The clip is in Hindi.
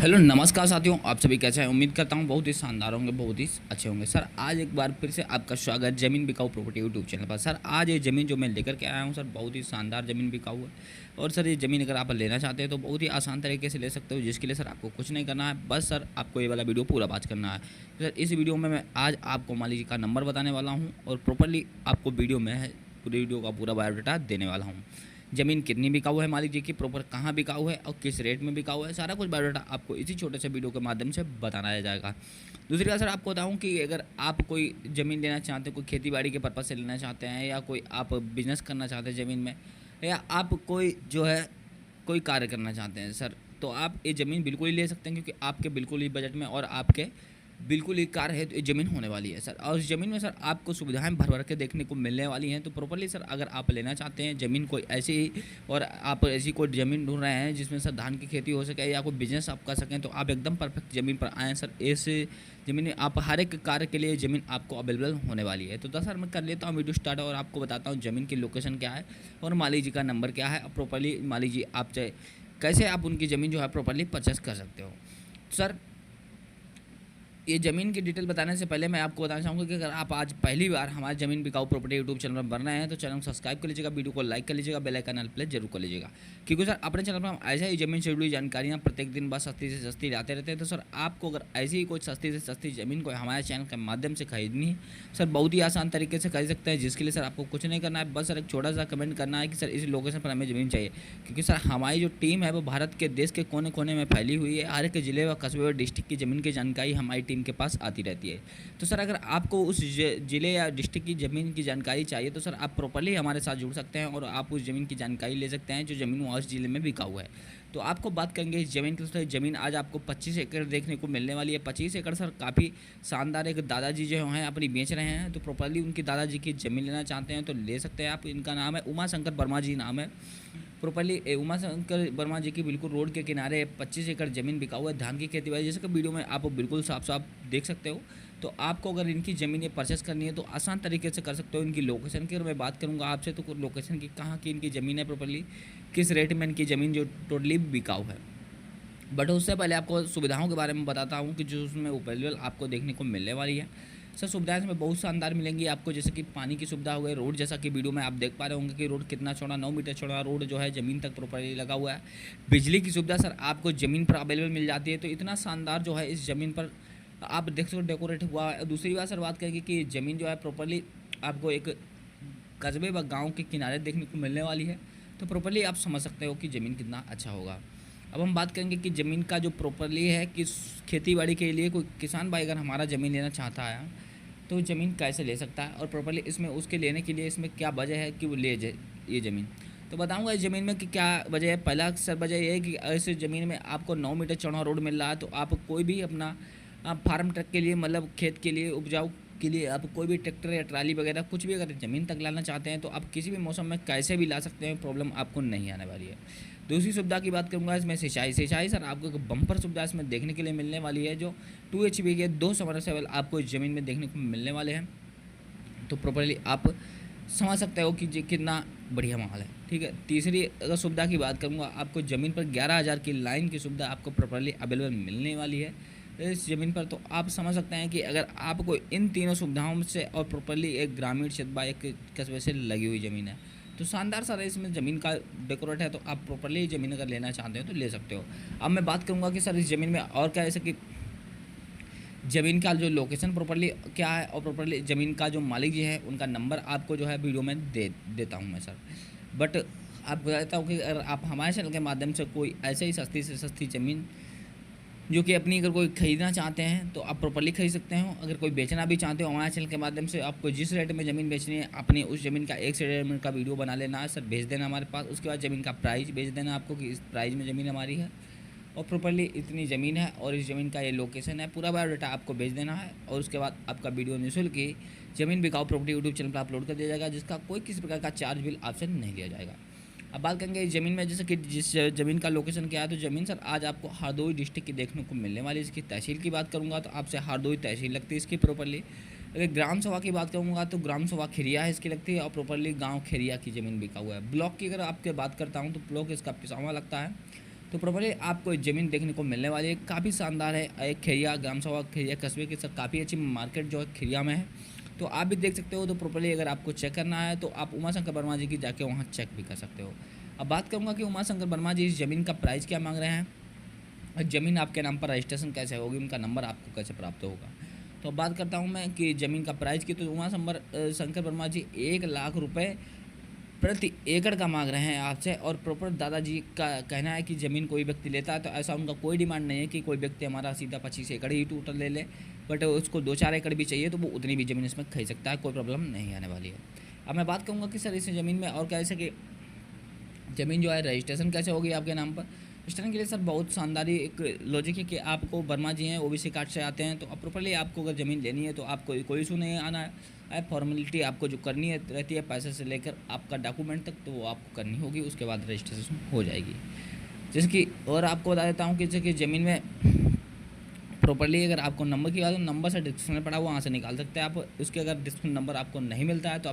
हेलो नमस्कार साथियों, आप सभी कैसे हैं। उम्मीद करता हूं बहुत ही शानदार होंगे, बहुत ही अच्छे होंगे। सर आज एक बार फिर से आपका स्वागत ज़मीन बिकाऊ प्रॉपर्टी यूट्यूब चैनल पर। सर आज ये ज़मीन जो मैं लेकर के आया हूं सर, बहुत ही शानदार ज़मीन बिकाऊ है। और सर ये ज़मीन अगर आप लेना चाहते हैं तो बहुत ही आसान तरीके से ले सकते हो, जिसके लिए सर आपको कुछ नहीं करना है, बस सर आपको ये वाला वीडियो पूरा वॉच करना है। तो सर इस वीडियो में मैं आज आपको मान लीजिए का नंबर बताने वाला हूँ और प्रॉपरली आपको वीडियो में पूरी वीडियो का पूरा बायोडाटा देने वाला हूँ। ज़मीन कितनी बिकाऊ है, मालिक जी की प्रॉपर कहाँ बिकाऊ है और किस रेट में बिकाऊ है, सारा कुछ बायोडाटा आपको इसी छोटे से वीडियो के माध्यम से बताया जाएगा। दूसरी बात सर आपको बताऊं कि अगर आप कोई ज़मीन लेना चाहते हैं, कोई खेती बाड़ी के पर्पज़ से लेना चाहते हैं या कोई आप बिज़नेस करना चाहते हैं ज़मीन में, या आप कोई जो है कोई कार्य करना चाहते हैं सर, तो आप ये ज़मीन बिल्कुल ही ले सकते हैं, क्योंकि आपके बिल्कुल ही बजट में और आपके बिल्कुल ही कार्य है तो ये ज़मीन होने वाली है सर। और इस ज़मीन में सर आपको सुविधाएं भर भर के देखने को मिलने वाली हैं। तो प्रॉपर्ली सर अगर आप लेना चाहते हैं ज़मीन कोई ऐसी ही, और आप ऐसी कोई ज़मीन ढूंढ रहे हैं जिसमें सर धान की खेती हो सके या कोई बिजनेस आप कर सकें, तो आप एकदम परफेक्ट ज़मीन पर आएँ सर। इस ज़मीन में आप हर एक कार्य के लिए ज़मीन आपको अवेलेबल होने वाली है। तो सर मैं कर लेता हूँ वीडियो स्टार्ट और आपको बताता हूँ ज़मीन की लोकेशन क्या है और मालिक जी का नंबर क्या है। प्रॉपर्ली मालिक जी आप चाहे कैसे आप उनकी ज़मीन जो है प्रॉपर्ली परचेस कर सकते हो। सर ये ज़मीन की डिटेल बताने से पहले मैं आपको बताना चाहूँगा कि अगर आप आज पहली बार हमारे ज़मीन बिकाऊ प्रॉपर्टी यूट्यूब चैनल पर बन रहे हैं तो चैनल को सब्सक्राइब कर लीजिएगा, वीडियो को लाइक कर लीजिएगा, बेल आइकन प्लेस जरूर कर लीजिएगा, क्योंकि सर अपने चैनल पर हम ऐसा ही ज़मीन से जुड़ी जानकारियाँ प्रत्येक दिन बाद सस्ती से सस्ती लाते रहते हैं। तो सर आपको अगर ऐसी ही कोई सस्ती से सस्ती ज़मीन को हमारे चैनल के माध्यम से खरीदनी है सर, बहुत ही आसान तरीके से खरीद सकते हैं, जिसके लिए सर आपको कुछ नहीं करना है, बस सर एक छोटा सा कमेंट करना है कि सर इस लोकेशन पर हमें ज़मीन चाहिए। क्योंकि सर हमारी जो टीम है वो भारत के देश के कोने कोने में फैली हुई है, हर एक ज़िले व कस्बे व डिस्ट्रिक्ट की ज़मीन की जानकारी हमारी टीम के पास आती रहती है। तो सर अगर आपको उस ज़िले या डिस्ट्रिक्ट की ज़मीन की जानकारी चाहिए तो सर आप प्रॉपर्ली हमारे साथ जुड़ सकते हैं और आप उस ज़मीन की जानकारी ले सकते हैं जो ज़मीन वहाँ उस ज़िले में बिकाऊ है। तो आपको बात करेंगे इस ज़मीन की। तो ज़मीन आज आपको 25 एकड़ देखने को मिलने वाली है। 25 एकड़ सर काफ़ी शानदार। एक दादाजी जो हैं अपनी बेच रहे हैं, तो प्रॉपर्ली उनकी दादाजी की ज़मीन लेना चाहते हैं तो ले सकते हैं आप। इनका नाम है उमा शंकर वर्मा जी नाम है। प्रॉपर्ली उमा शंकर वर्मा जी की बिल्कुल रोड के किनारे 25 एकड़ ज़मीन बिका हुआ है धान की खेती बाड़ी, जैसे कि वीडियो में आप बिल्कुल साफ साफ देख सकते हो। तो आपको अगर इनकी ज़मीन ये परचेस करनी है तो आसान तरीके से कर सकते हो। इनकी लोकेशन की अगर मैं बात करूँगा आपसे तो लोकेशन की कहाँ की इनकी ज़मीन है, प्रॉपर्ली किस रेट में इनकी ज़मीन जो टोटली बिकाऊ है। बट उससे पहले आपको सुविधाओं के बारे में बताता हूँ कि जो उसमें अवेलेबल आपको देखने को मिलने वाली है। सर सुविधाएं इसमें बहुत शानदार मिलेंगी आपको, जैसे कि पानी की सुविधा हो गई, रोड जैसा कि वीडियो में आप देख पा रहे होंगे कि रोड कितना चौड़ा, 9 मीटर चौड़ा रोड जो है ज़मीन तक प्रॉपर्ली लगा हुआ है। बिजली की सुविधा सर आपको ज़मीन पर अवेलेबल मिल जाती है। तो इतना शानदार जो है इस ज़मीन पर आप देख सकते हो डेकोरेट हुआ है। दूसरी बात सर बात करेंगे कि ज़मीन जो है प्रॉपर्ली आपको एक कस्बे व गाँव के किनारे देखने को मिलने वाली है। तो प्रॉपर्ली आप समझ सकते हो कि ज़मीन कितना अच्छा होगा। अब हम बात करेंगे कि ज़मीन का जो प्रॉपर्ली है कि खेती बाड़ी के लिए कोई किसान भाई अगर हमारा ज़मीन लेना चाहता है तो ज़मीन कैसे ले सकता है और प्रॉपर्ली इसमें उसके लेने के लिए इसमें क्या वजह है कि वो ले जाए ये ज़मीन। तो बताऊंगा इस ज़मीन में कि क्या वजह है। पहला सर वजह ये है कि इस ज़मीन में आपको 9 मीटर चौड़ा रोड मिल रहा है। तो आप कोई भी अपना फार्म ट्रक के लिए, मतलब खेत के लिए, उपजाऊ के लिए आप कोई भी ट्रैक्टर या ट्राली वगैरह कुछ भी अगर ज़मीन तक लाना चाहते हैं तो आप किसी भी मौसम में कैसे भी ला सकते हैं, प्रॉब्लम आपको नहीं आने वाली है। दूसरी सुविधा की बात करूँगा इसमें सिंचाई सर आपको एक बम्पर सुविधा इसमें देखने के लिए मिलने वाली है, जो 2 HP के 2 सबमर्सिबल आपको इस ज़मीन में देखने को मिलने वाले हैं। तो प्रॉपर्ली आप समझ सकते हो कि कितना बढ़िया माहौल है, ठीक है। तीसरी अगर सुविधा की बात करूँगा, आपको ज़मीन पर 11,000 की लाइन की सुविधा आपको प्रॉपर्ली अवेलेबल मिलने वाली है इस ज़मीन पर। तो आप समझ सकते हैं कि अगर आपको इन तीनों सुविधाओं से और प्रॉपर्ली एक ग्रामीण क्षेत्र एक कस्बे से लगी हुई ज़मीन है तो शानदार सारा इसमें ज़मीन का डेकोरेट है। तो आप प्रॉपर्ली ज़मीन अगर लेना चाहते हो तो ले सकते हो। अब मैं बात करूँगा कि सर इस ज़मीन में और क्या, जैसे कि ज़मीन का जो लोकेशन प्रॉपर्ली क्या है और प्रॉपर्ली ज़मीन का जो मालिक जी है उनका नंबर आपको जो है वीडियो में देता हूँ मैं सर। बट आपको बताता हूँ कि अगर आप हमारे चैनल के माध्यम से कोई ऐसे ही सस्ती से सस्ती ज़मीन जो कि अपनी अगर कोई ख़रीदना चाहते हैं तो आप प्रॉपर्ली खरीद सकते हो। अगर कोई बेचना भी चाहते हो हमारे चैनल के माध्यम से, आपको जिस रेट में ज़मीन बेचनी है अपनी उस ज़मीन का 1 सेंटीमीटर का वीडियो बना लेना है सर, भेज देना हमारे पास। उसके बाद ज़मीन का प्राइस भेज देना आपको कि इस प्राइस में ज़मीन हमारी है और प्रॉपर्ली इतनी ज़मीन है और इस ज़मीन का ये लोकेशन है, पूरा बायोडाटा आपको भेज देना है। और उसके बाद आपका वीडियो निःशुल्क ही ज़मीन बिकाऊ प्रॉपर्टी यूट्यूब चैनल पर अपलोड कर दिया जाएगा, जिसका कोई किसी प्रकार का चार्ज बिल आपसे नहीं लिया जाएगा। अब बात करेंगे इस ज़मीन में, जैसे कि जिस ज़मीन का लोकेशन क्या है। तो ज़मीन सर आज आपको हरदोई डिस्ट्रिक्ट की देखने को मिलने वाली है। इसकी तहसील की बात करूँगा तो आपसे हरदोई तहसील लगती है इसकी प्रॉपर्ली। अगर ग्राम सभा की बात करूँगा तो ग्राम सभा खिरिया है इसकी लगती है और प्रॉपर्ली गांव खिरिया की ज़मीन बिका हुआ है। ब्लॉक की अगर आपके बात करता हूँ तो ब्लॉक इसका पिसावा लगता है। तो प्रॉपर्ली आपको ज़मीन देखने को मिलने वाली है, काफ़ी शानदार है। एक खैरिया ग्राम सभा खैरिया कस्बे के सब काफ़ी अच्छी मार्केट जो है खैरिया में है, तो आप भी देख सकते हो। तो प्रॉपर्ली अगर आपको चेक करना है तो आप उमा शंकर वर्मा जी की जाके वहाँ चेक भी कर सकते हो। अब बात करूँगा कि उमा शंकर वर्मा जी इस ज़मीन का प्राइस क्या मांग रहे हैं, ज़मीन आपके नाम पर रजिस्ट्रेशन कैसे होगी, उनका नंबर आपको कैसे प्राप्त होगा। तो अब बात करता हूँ मैं कि ज़मीन का प्राइस की, तो उमा शंकर वर्मा जी 1 लाख रुपये प्रति एकड़ का मांग रहे हैं आपसे। और प्रॉपर दादाजी का कहना है कि ज़मीन कोई व्यक्ति लेता है तो ऐसा उनका कोई डिमांड नहीं है कि कोई व्यक्ति हमारा सीधा 25 एकड़ ही टोटल ले ले, बट उसको 2-4 एकड़ भी चाहिए तो वो उतनी भी ज़मीन इसमें खरीद सकता है, कोई प्रॉब्लम नहीं आने वाली है। अब मैं बात करूँगा कि सर इस ज़मीन में और कैसे कि ज़मीन जो है रजिस्ट्रेशन कैसे होगी आपके नाम पर। रजिस्ट्रेशन के लिए सर बहुत शानदार एक लॉजिक है कि आपको वर्मा जी हैं ओबीसी कार्ड से आते हैं, तो प्रॉपर्ली आपको अगर ज़मीन लेनी है तो आपको कोई इशू नहीं आना है। फॉर्मेलिटी आपको जो करनी है रहती है पैसे से लेकर आपका डॉक्यूमेंट तक, तो वो आपको करनी होगी, उसके बाद रजिस्ट्रेशन हो जाएगी। जैसे कि और आपको बता देता हूँ कि जैसे कि ज़मीन में प्रॉपर्ली अगर आपको नंबर की बात हो, नंबर से डिस्क्रिप्शन में पड़ा हुआ वहाँ से निकाल सकते हैं आप। उसके अगर डिस्क्रिप्शन नंबर आपको नहीं मिलता है तो